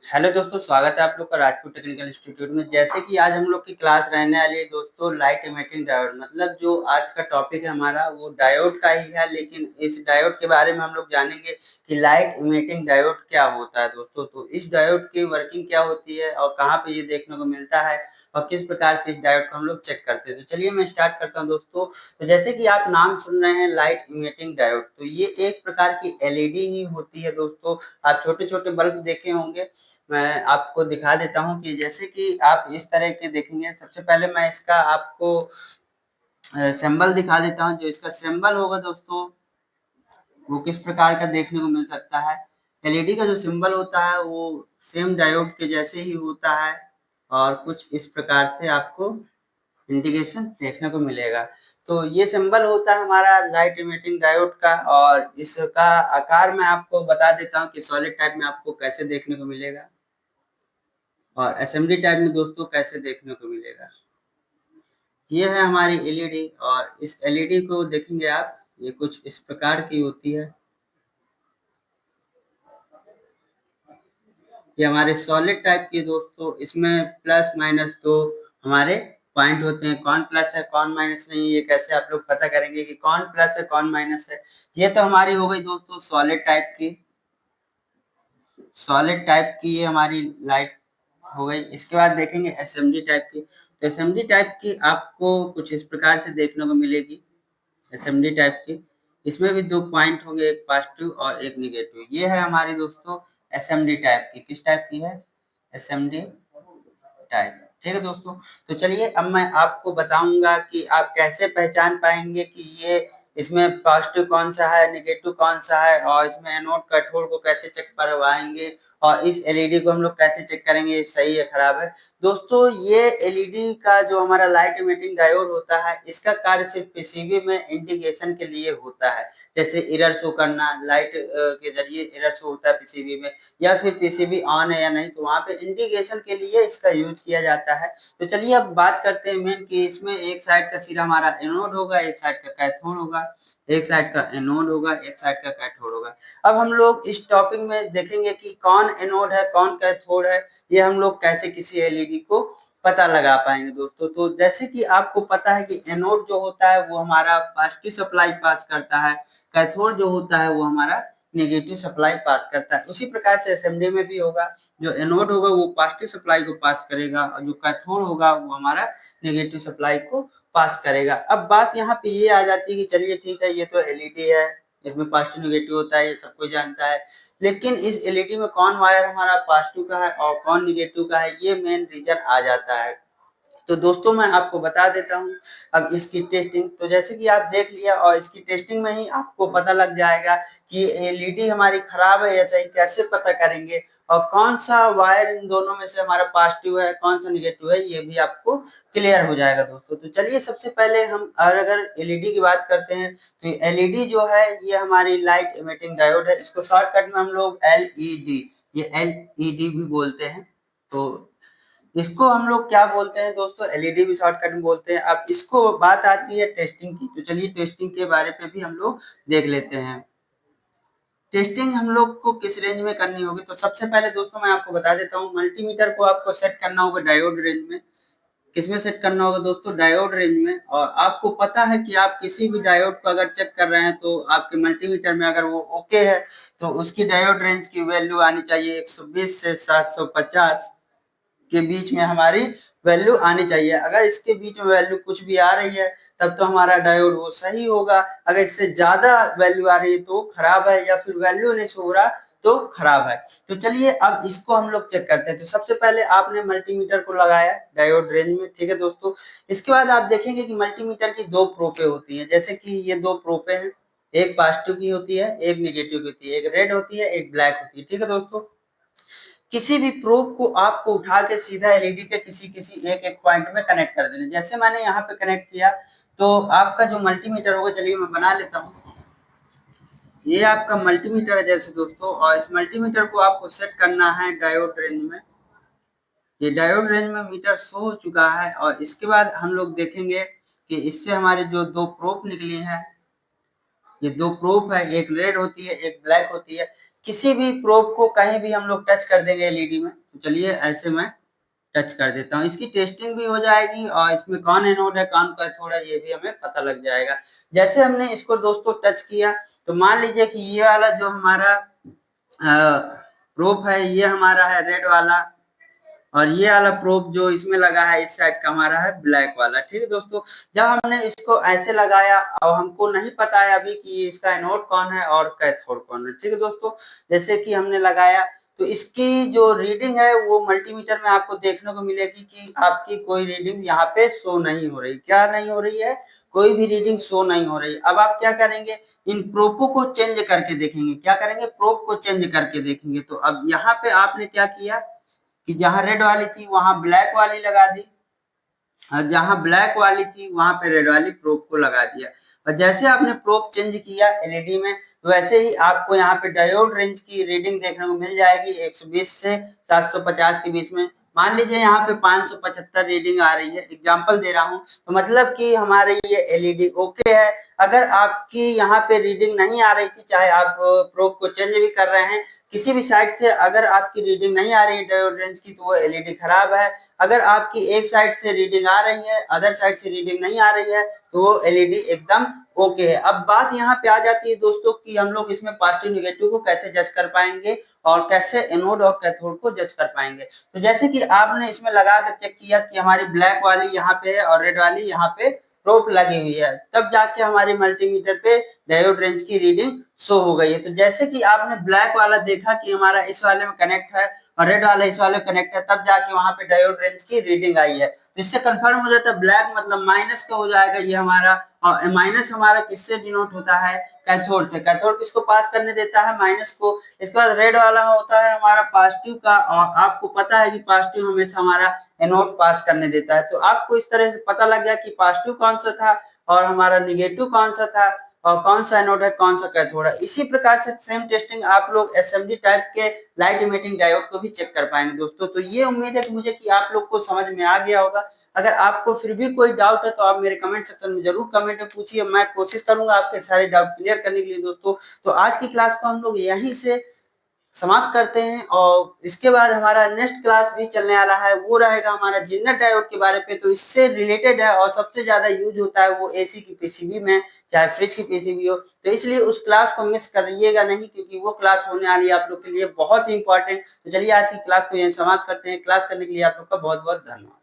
Hello दोस्तों, स्वागत है आप लोग का राजपूत टेक्निकल इंस्टीट्यूट में। जैसे कि आज हम लोग की क्लास रहने वाली है दोस्तों, लाइट इमिटिंग डायोड। मतलब जो आज का टॉपिक है हमारा वो डायोड का ही है, लेकिन इस डायोड के बारे में हम लोग जानेंगे कि लाइट इमिटिंग डायोड क्या होता है दोस्तों। तो इस डायोड की वर्किंग क्या होती है और कहाँ पे ये देखने को मिलता है और किस प्रकार से इस डायोड को हम लोग चेक करते हैं। तो चलिए मैं स्टार्ट करता हूँ दोस्तों। तो जैसे कि आप नाम सुन रहे हैं लाइट इमिटिंग डायोड, तो ये एक प्रकार की एलईडी ही होती है दोस्तों। आप छोटे छोटे बल्ब देखे होंगे, मैं आपको दिखा देता हूँ कि जैसे कि आप इस तरह के देखेंगे। सबसे पहले मैं इसका आपको सिंबल दिखा देता हूँ। जो इसका सिंबल होगा दोस्तों वो किस प्रकार का देखने को मिल सकता है। एलईडी का जो सिंबल होता है वो सेम डायोड के जैसे ही होता है और कुछ इस प्रकार से आपको इंडिकेशन देखने को मिलेगा। तो ये सिंबल होता है हमारा लाइट इमिटिंग डायोड का, और इसका आकार मैं आपको बता देता हूँ कि सॉलिड टाइप में आपको कैसे देखने को मिलेगा और असेंबली टाइप में दोस्तों कैसे देखने को मिलेगा। ये है हमारी एलईडी, और इस एलईडी को देखेंगे आप, ये कुछ इस प्रकार की होती है। ये हमारे सॉलिड टाइप की दोस्तों, इसमें प्लस माइनस दो हमारे पॉइंट होते हैं। कौन प्लस है कौन माइनस नहीं, ये कैसे आप लोग पता करेंगे कि कौन प्लस है कौन माइनस है। ये तो हमारी हो गई दोस्तों सॉलिड टाइप की, सॉलिड टाइप की ये हमारी लाइट हो गई। इसके बाद देखेंगे असेंबली टाइप की। तो असेंबली टाइप की आपको कुछ इस प्रकार से देखने को मिलेगी। असेंबली टाइप की, इसमें भी दो पॉइंट होंगे, एक पॉजिटिव और एक निगेटिव। ये है हमारी दोस्तों असेंबली टाइप की। किस टाइप की है? Assembly type. ठीक है दोस्तों। तो चलिए अब मैं आपको बताऊंगा कि आप कैसे पहचान पाएंगे कि ये इसमें पॉजिटिव कौन सा है निगेटिव कौन सा है, और इसमें एनोड कैथोड को कैसे चेक करवाएंगे, और इस एलईडी को हम लोग कैसे चेक करेंगे ये सही है खराब है। दोस्तों ये एलईडी का जो हमारा लाइट इमिटिंग डायोड होता है, इसका कार्य सिर्फ पीसीबी में इंडिकेशन के लिए होता है। जैसे एरर शो करना, लाइट के जरिए एरर शो होता है पीसीबी में, या फिर पीसीबी ऑन है या नहीं, तो वहां पे इंडिकेशन के लिए इसका यूज किया जाता है। तो चलिए अब बात करते हैं मेन कि इसमें एक साइड का सिरा हमारा एनोड होगा, एक साइड का कैथोड होगा। एक साइड का एनोड होगा, एक साइड का कैथोड होगा। अब हम लोग इस टॉपिक में देखेंगे कि कौन एनोड है कौन कैथोड है, ये हम लोग कैसे किसी एलईडी को पता लगा पाएंगे दोस्तों। तो जैसे कि आपको पता है कि एनोड जो होता है वो हमारा पॉजिटिव सप्लाई पास करता है, कैथोड जो होता है वो हमारा नेगेटिव सप्लाई पास करता है। उसी प्रकार से असेंबली में भी होगा, जो एनोड होगा वो पॉजिटिव सप्लाई को पास करेगा और जो कैथोड होगा वो हमारा नेगेटिव सप्लाई को पास करेगा। अब बात यहाँ पे ये आ जाती है कि चलिए ठीक है, ये तो एलईडी है, इसमें पॉजिटिव नेगेटिव होता है, ये सब कोई जानता है, लेकिन इस एलईडी में कौन वायर हमारा पॉजिटिव का है और कौन निगेटिव का है, ये मेन रीजन आ जाता है। तो दोस्तों मैं आपको बता देता हूँ अब इसकी टेस्टिंग। तो जैसे कि आप देख लिया, और इसकी टेस्टिंग में ही आपको पता लग जाएगा कि एलईडी हमारी खराब है या सही। कैसे पता करेंगे और कौन सा वायर इन दोनों में से हमारा पॉजिटिव है कौन सा निगेटिव है, ये भी आपको क्लियर हो जाएगा दोस्तों। तो चलिए सबसे पहले हम अगर एलईडी की बात करते हैं, तो एलईडी जो है ये हमारी लाइट इमिटिंग डायोड है। इसको शॉर्टकट में हम लोग एलईडी, ये एलईडी भी बोलते हैं। तो इसको हम लोग क्या बोलते हैं दोस्तों, एलईडी भी शॉर्टकट में बोलते हैं। अब इसको बात आती है टेस्टिंग की, तो चलिए टेस्टिंग के बारे में भी हम लोग देख लेते हैं। टेस्टिंग हम लोग को किस रेंज में करनी होगी, तो सबसे पहले दोस्तों मैं आपको बता देता हूँ, मल्टीमीटर को आपको सेट करना होगा डायोड रेंज में। किसमें सेट करना होगा दोस्तों? डायोड रेंज में। और आपको पता है कि आप किसी भी डायोड को अगर चेक कर रहे हैं तो आपके मल्टीमीटर में अगर वो ओके है तो उसकी डायोड रेंज की वैल्यू आनी चाहिए 120 से 750 के बीच में हमारी वैल्यू आनी चाहिए। अगर इसके बीच में वैल्यू कुछ भी आ रही है तब तो हमारा डायोड वो सही होगा, अगर इससे ज्यादा वैल्यू आ रही है तो खराब है, या फिर वैल्यू नहीं शो हो रहा तो खराब है। तो चलिए अब इसको हम लोग चेक करते हैं। तो सबसे पहले आपने मल्टीमीटर को लगाया डायोड रेंज में, ठीक है दोस्तों। इसके बाद आप देखेंगे कि मल्टीमीटर की दो प्रोपे होती है। जैसे कि ये दो प्रोपे हैं, एक पॉजिटिव की होती है एक निगेटिव की होती है, एक रेड होती है एक ब्लैक होती है, ठीक है दोस्तों। किसी भी प्रोब को आपको उठा के सीधा एलईडी के किसी किसी एक एक पॉइंट में कनेक्ट कर देना। जैसे मैंने यहाँ पे कनेक्ट किया तो आपका जो मल्टीमीटर होगा, चलिए मैं बना लेता हूँ। ये आपका मल्टीमीटर है जैसे दोस्तों, और इस मल्टीमीटर को आपको सेट करना है डायोड रेंज में। ये डायोड रेंज में मीटर शो हो चुका है, और इसके बाद हम लोग देखेंगे कि इससे हमारे जो दो प्रोब निकली हैं, ये दो प्रोब है, एक रेड होती है एक ब्लैक होती है। किसी भी प्रोब को कहीं भी हम लोग टच कर देंगे एलईडी में। तो चलिए ऐसे मैं टच कर देता हूँ, इसकी टेस्टिंग भी हो जाएगी और इसमें कौन एनोड है कौन कैथोड है ये भी हमें पता लग जाएगा। जैसे हमने इसको दोस्तों टच किया तो मान लीजिए कि ये वाला जो हमारा प्रोब है ये हमारा है रेड वाला, और ये वाला प्रोब जो इसमें लगा है इस साइड का हमारा है ब्लैक वाला। ठीक है दोस्तों, जब हमने इसको ऐसे लगाया और हमको नहीं पता है अभी कि इसका एनोड कौन है और कैथोड कौन है। ठीक है दोस्तों, जैसे कि हमने लगाया तो इसकी जो रीडिंग है वो मल्टीमीटर में आपको देखने को मिलेगी कि आपकी कोई रीडिंग यहाँ पे शो नहीं हो रही। क्या नहीं हो रही है? कोई भी रीडिंग शो नहीं हो रही। अब आप क्या करेंगे, इन प्रोबों को चेंज करके देखेंगे। क्या करेंगे? प्रोब को चेंज करके देखेंगे। तो अब यहाँ पे आपने क्या किया कि जहां रेड वाली थी वहां ब्लैक वाली लगा दी, और जहां ब्लैक वाली थी वहां पे रेड वाली प्रोब को लगा दिया। और जैसे आपने प्रोब चेंज किया एलईडी में तो वैसे ही आपको यहाँ पे डायोड रेंज की रीडिंग देखने को मिल जाएगी 120 से 750 के बीच में। मान लीजिए यहाँ पे 575 रीडिंग आ रही है, एग्जांपल दे रहा हूँ। तो मतलब कि हमारे ये एलईडी ओके है। अगर आपकी यहाँ पे रीडिंग नहीं आ रही थी, चाहे आप प्रोब को चेंज भी कर रहे हैं किसी भी साइड से, अगर आपकी रीडिंग नहीं आ रही है डायोड रेंज की तो वो एलईडी खराब है। अगर आपकी एक साइड से रीडिंग आ रही है अदर साइड से रीडिंग नहीं आ रही है तो वो एलईडी एकदम ओके है। अब बात यहाँ पे आ जाती है दोस्तों कि हम लोग इसमें पॉजिटिव नेगेटिव को कैसे जज कर पाएंगे और कैसे एनोड और कैथोड को जज कर पाएंगे। तो जैसे कि आपने इसमें लगा कर चेक किया कि हमारी ब्लैक वाली यहाँ पे है और रेड वाली यहाँ पे प्रोब लगी हुई है, तब जाके हमारे मल्टीमीटर पे डायोड रेंज की रीडिंग शो हो गई है। तो जैसे कि आपने ब्लैक वाला देखा कि हमारा इस वाले में कनेक्ट है और रेड वाला इस वाले कनेक्ट है, तब जाके वहां पे डायोड रेंज की रीडिंग आई है। तो इससे कंफर्म हो जाता है ब्लैक मतलब माइनस का हो जाएगा ये हमारा, और माइनस हमारा किससे डिनोट होता है? कैथोड से। कैथोड किसको पास करने देता है? माइनस को। इसके बाद रेड वाला होता है हमारा पॉजिटिव का, और आपको पता है कि पॉजिटिव हमेशा हमारा एनोड पास करने देता है। तो आपको इस तरह से पता लग गया कि पॉजिटिव कौन सा था और हमारा निगेटिव कौन सा था और कौन सा एनोड है कौन सा कैथोड है। इसी प्रकार से सेम टेस्टिंग आप लोग एसएमडी टाइप के लाइट इमिटिंग डायोड को भी चेक कर पाएंगे दोस्तों। तो ये उम्मीद है कि मुझे कि आप लोग को समझ में आ गया होगा। अगर आपको फिर भी कोई डाउट है तो आप मेरे कमेंट सेक्शन में जरूर कमेंट में पूछिए, मैं कोशिश करूंगा आपके सारे डाउट क्लियर करने के लिए दोस्तों। तो आज की क्लास को हम लोग यहीं से समाप्त करते हैं, और इसके बाद हमारा नेक्स्ट क्लास भी चलने वाला है, वो रहेगा हमारा जिन्नर डायोड के बारे पे। तो इससे रिलेटेड है और सबसे ज्यादा यूज होता है वो एसी की पीसीबी में, चाहे फ्रिज की पीसीबी हो। तो इसलिए उस क्लास को मिस करिएगा नहीं, क्योंकि वो क्लास होने वाली है आप लोग के लिए बहुत ही इंपॉर्टेंट। तो चलिए आज की क्लास को यहीं समाप्त करते हैं। क्लास करने के लिए आप लोग का बहुत बहुत धन्यवाद।